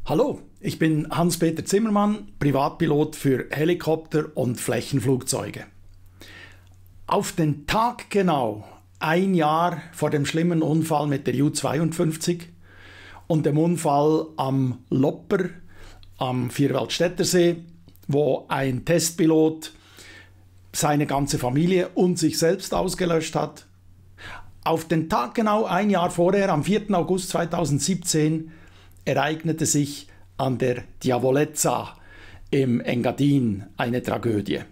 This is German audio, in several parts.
Hallo, ich bin Hans-Peter Zimmermann, Privatpilot für Helikopter und Flächenflugzeuge. Auf den Tag genau ein Jahr vor dem schlimmen Unfall mit der Ju-52 und dem Unfall am Lopper am Vierwaldstättersee, wo ein Testpilot seine ganze Familie und sich selbst ausgelöscht hat. Auf den Tag genau ein Jahr vorher, am 4. August 2017, ereignete sich an der Diavolezza im Engadin eine Tragödie.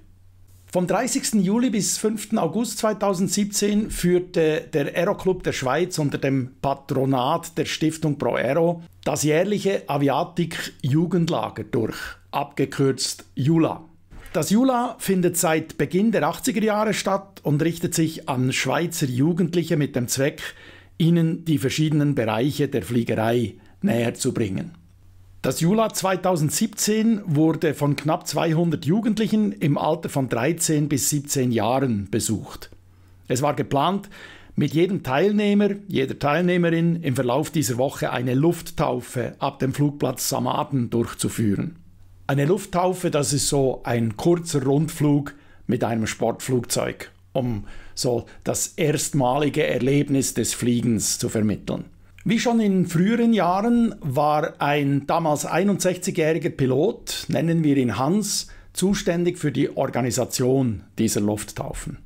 Vom 30. Juli bis 5. August 2017 führte der Aeroclub der Schweiz unter dem Patronat der Stiftung Pro Aero das jährliche Aviatik-Jugendlager durch, abgekürzt JULA. Das JULA findet seit Beginn der 80er Jahre statt und richtet sich an Schweizer Jugendliche mit dem Zweck, ihnen die verschiedenen Bereiche der Fliegerei näher zu bringen. Das JULA 2017 wurde von knapp 200 Jugendlichen im Alter von 13 bis 17 Jahren besucht. Es war geplant, mit jedem Teilnehmer, jeder Teilnehmerin im Verlauf dieser Woche eine Lufttaufe ab dem Flugplatz Samaden durchzuführen. Eine Lufttaufe, das ist so ein kurzer Rundflug mit einem Sportflugzeug, um so das erstmalige Erlebnis des Fliegens zu vermitteln. Wie schon in früheren Jahren war ein damals 61-jähriger Pilot, nennen wir ihn Hans, zuständig für die Organisation dieser Lufttaufen.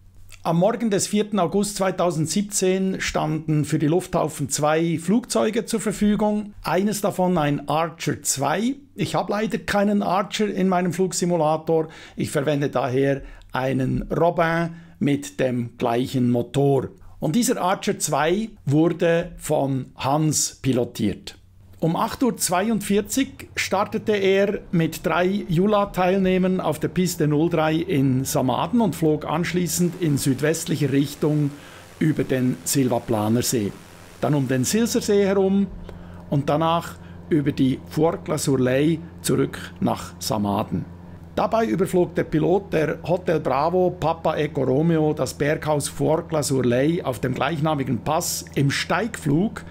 Am Morgen des 4. August 2017 standen für die Lufttaufen 2 Flugzeuge zur Verfügung. Eines davon ein Archer 2. Ich habe leider keinen Archer in meinem Flugsimulator. Ich verwende daher einen Robin mit dem gleichen Motor. Und dieser Archer 2 wurde von Hans pilotiert. Um 8:42 Uhr startete er mit 3 JULA-Teilnehmern auf der Piste 03 in Samaden und flog anschließend in südwestlicher Richtung über den Silvaplanersee. Dann um den Silsersee herum und danach über die Forclaz-sur-Lay zurück nach Samaden. Dabei überflog der Pilot der Hotel Bravo Papa Eco Romeo das Berghaus Forclaz-sur-Lay auf dem gleichnamigen Pass im Steigflug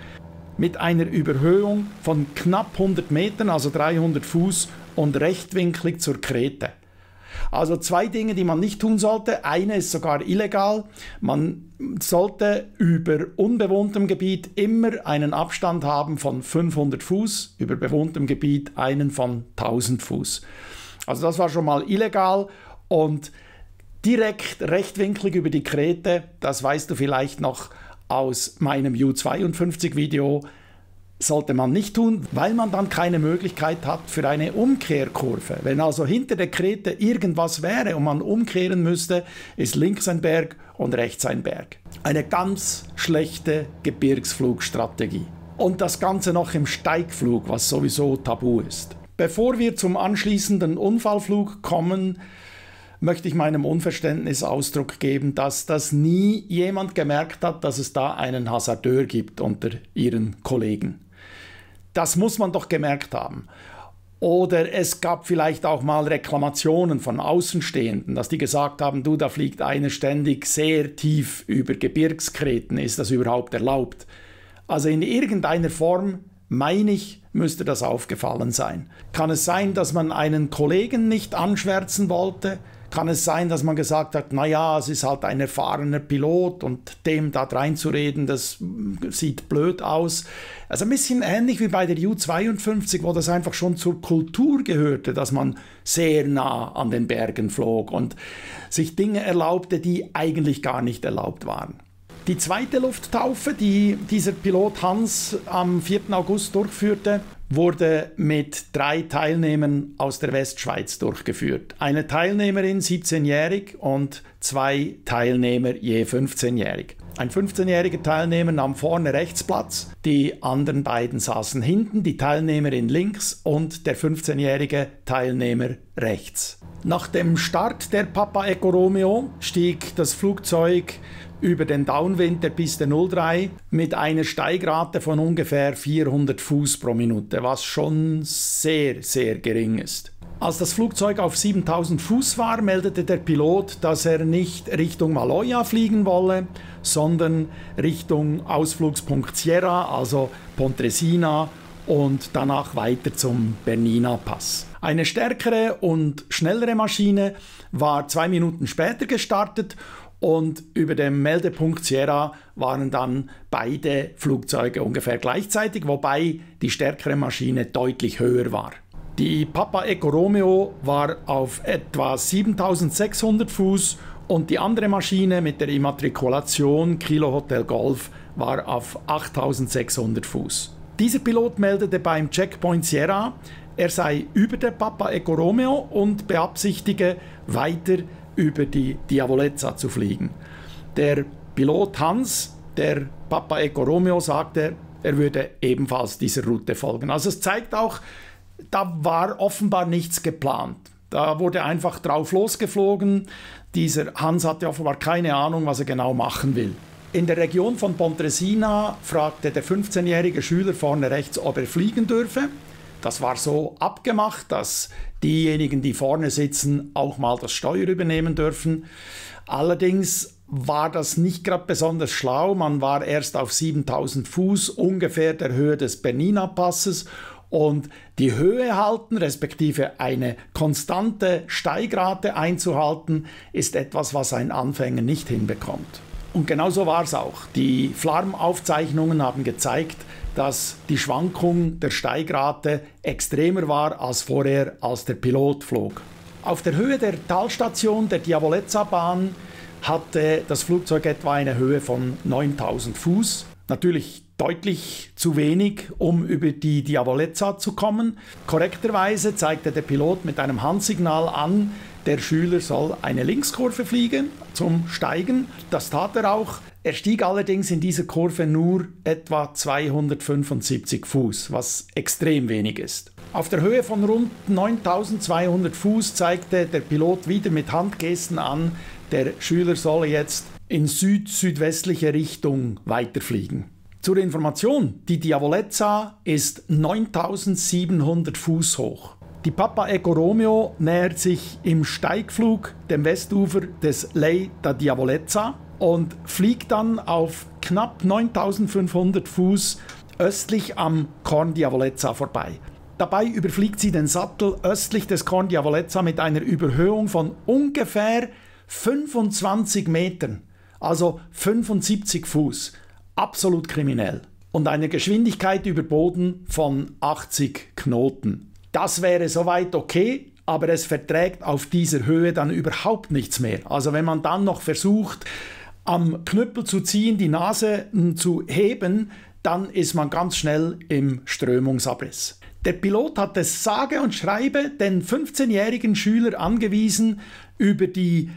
mit einer Überhöhung von knapp 100 Metern, also 300 Fuß und rechtwinklig zur Krete. Also 2 Dinge, die man nicht tun sollte. Eine ist sogar illegal. Man sollte über unbewohntem Gebiet immer einen Abstand haben von 500 Fuß, über bewohntem Gebiet einen von 1000 Fuß. Also das war schon mal illegal und direkt rechtwinklig über die Krete, das weißt du vielleicht noch aus meinem Ju-52-Video, sollte man nicht tun, weil man dann keine Möglichkeit hat für eine Umkehrkurve. Wenn also hinter der Krete irgendwas wäre und man umkehren müsste, ist links ein Berg und rechts ein Berg. Eine ganz schlechte Gebirgsflugstrategie. Und das Ganze noch im Steigflug, was sowieso tabu ist. Bevor wir zum anschließenden Unfallflug kommen, möchte ich meinem Unverständnis Ausdruck geben, dass das nie jemand gemerkt hat, dass es da einen Hasardeur gibt unter ihren Kollegen. Das muss man doch gemerkt haben. Oder es gab vielleicht auch mal Reklamationen von Außenstehenden, dass die gesagt haben, du, da fliegt einer ständig sehr tief über Gebirgskreten, ist das überhaupt erlaubt? Also in irgendeiner Form, meine ich, müsste das aufgefallen sein. Kann es sein, dass man einen Kollegen nicht anschwärzen wollte? Kann es sein, dass man gesagt hat, naja, es ist halt ein erfahrener Pilot und dem da reinzureden, das sieht blöd aus. Also ein bisschen ähnlich wie bei der Ju-52, wo das einfach schon zur Kultur gehörte, dass man sehr nah an den Bergen flog und sich Dinge erlaubte, die eigentlich gar nicht erlaubt waren. Die zweite Lufttaufe, die dieser Pilot Hans am 4. August durchführte, wurde mit 3 Teilnehmern aus der Westschweiz durchgeführt. Eine Teilnehmerin 17-jährig und 2 Teilnehmer je 15-jährig. Ein 15-jähriger Teilnehmer nahm vorne rechts Platz, die anderen beiden saßen hinten, die Teilnehmerin links und der 15-jährige Teilnehmer rechts. Nach dem Start der Papa Eco Romeo stieg das Flugzeug über den Downwind der Piste 03 mit einer Steigrate von ungefähr 400 Fuß pro Minute, was schon sehr, sehr gering ist. Als das Flugzeug auf 7000 Fuß war, meldete der Pilot, dass er nicht Richtung Maloja fliegen wolle, sondern Richtung Ausflugspunkt Sierra, also Pontresina und danach weiter zum Bernina Pass. Eine stärkere und schnellere Maschine war 2 Minuten später gestartet und über dem Meldepunkt Sierra waren dann beide Flugzeuge ungefähr gleichzeitig, wobei die stärkere Maschine deutlich höher war. Die Papa Eco Romeo war auf etwa 7600 Fuß und die andere Maschine mit der Immatrikulation Kilo Hotel Golf war auf 8600 Fuß. Dieser Pilot meldete beim Checkpoint Sierra, er sei über der Papa Eco Romeo und beabsichtige, weiter über die Diavolezza zu fliegen. Der Pilot Hans, der Papa Eco Romeo, sagte, er würde ebenfalls dieser Route folgen. Also es zeigt auch, da war offenbar nichts geplant. Da wurde einfach drauf losgeflogen. Dieser Hans hatte offenbar keine Ahnung, was er genau machen will. In der Region von Pontresina fragte der 15-jährige Schüler vorne rechts, ob er fliegen dürfe. Das war so abgemacht, dass diejenigen, die vorne sitzen, auch mal das Steuer übernehmen dürfen. Allerdings war das nicht gerade besonders schlau. Man war erst auf 7000 Fuß, ungefähr der Höhe des Bernina Passes. Und die Höhe halten, respektive eine konstante Steigrate einzuhalten, ist etwas, was ein Anfänger nicht hinbekommt. Und genau so war es auch. Die Flarm-Aufzeichnungen haben gezeigt, dass die Schwankung der Steigrate extremer war als vorher, als der Pilot flog. Auf der Höhe der Talstation der Diavolezza-Bahn hatte das Flugzeug etwa eine Höhe von 9000 Fuß. Natürlich deutlich zu wenig, um über die Diavolezza zu kommen. Korrekterweise zeigte der Pilot mit einem Handsignal an, der Schüler soll eine Linkskurve fliegen zum Steigen. Das tat er auch. Er stieg allerdings in dieser Kurve nur etwa 275 Fuß, was extrem wenig ist. Auf der Höhe von rund 9200 Fuß zeigte der Pilot wieder mit Handgesten an, der Schüler solle jetzt in süd-südwestliche Richtung weiterfliegen. Zur Information, die Diavolezza ist 9700 Fuß hoch. Die Papa Eco Romeo nähert sich im Steigflug dem Westufer des Ley da Diavolezza und fliegt dann auf knapp 9500 Fuß östlich am Corn Diavolezza vorbei. Dabei überfliegt sie den Sattel östlich des Corn Diavolezza mit einer Überhöhung von ungefähr 25 Metern, also 75 Fuß. Absolut kriminell. Und eine Geschwindigkeit über Boden von 80 Knoten. Das wäre soweit okay, aber es verträgt auf dieser Höhe dann überhaupt nichts mehr. Also wenn man dann noch versucht, am Knüppel zu ziehen, die Nase zu heben, dann ist man ganz schnell im Strömungsabriss. Der Pilot hat es sage und schreibe den 15-jährigen Schüler angewiesen, über die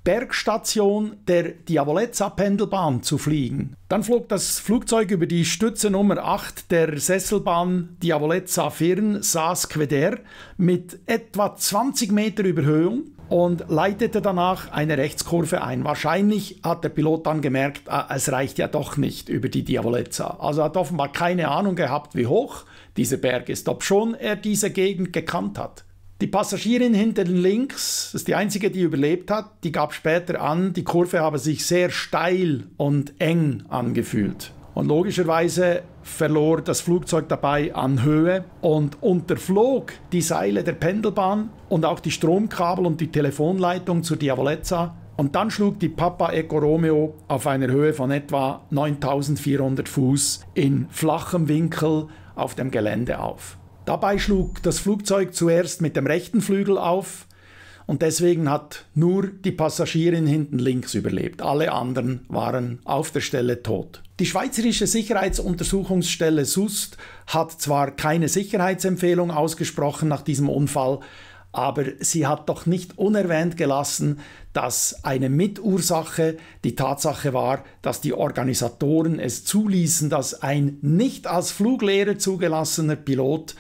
Bergstation der Diavolezza-Pendelbahn zu fliegen. Dann flog das Flugzeug über die Stütze Nummer 8 der Sesselbahn Diavolezza-Firn Saas-Queder mit etwa 20 Meter Überhöhung und leitete danach eine Rechtskurve ein. Wahrscheinlich hat der Pilot dann gemerkt, es reicht ja doch nicht über die Diavolezza. Also er hat offenbar keine Ahnung gehabt, wie hoch dieser Berg ist, obschon er diese Gegend gekannt hat. Die Passagierin hinten links, das ist die einzige, die überlebt hat, die gab später an, die Kurve habe sich sehr steil und eng angefühlt. Und logischerweise verlor das Flugzeug dabei an Höhe und unterflog die Seile der Pendelbahn und auch die Stromkabel und die Telefonleitung zur Diavolezza. Und dann schlug die Papa Eco Romeo auf einer Höhe von etwa 9400 Fuß in flachem Winkel auf dem Gelände auf. Dabei schlug das Flugzeug zuerst mit dem rechten Flügel auf und deswegen hat nur die Passagierin hinten links überlebt. Alle anderen waren auf der Stelle tot. Die Schweizerische Sicherheitsuntersuchungsstelle SUST hat zwar keine Sicherheitsempfehlung ausgesprochen nach diesem Unfall, aber sie hat doch nicht unerwähnt gelassen, dass eine Mitursache die Tatsache war, dass die Organisatoren es zuließen, dass ein nicht als Fluglehrer zugelassener Pilot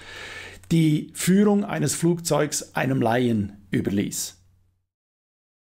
die Führung eines Flugzeugs einem Laien überließ.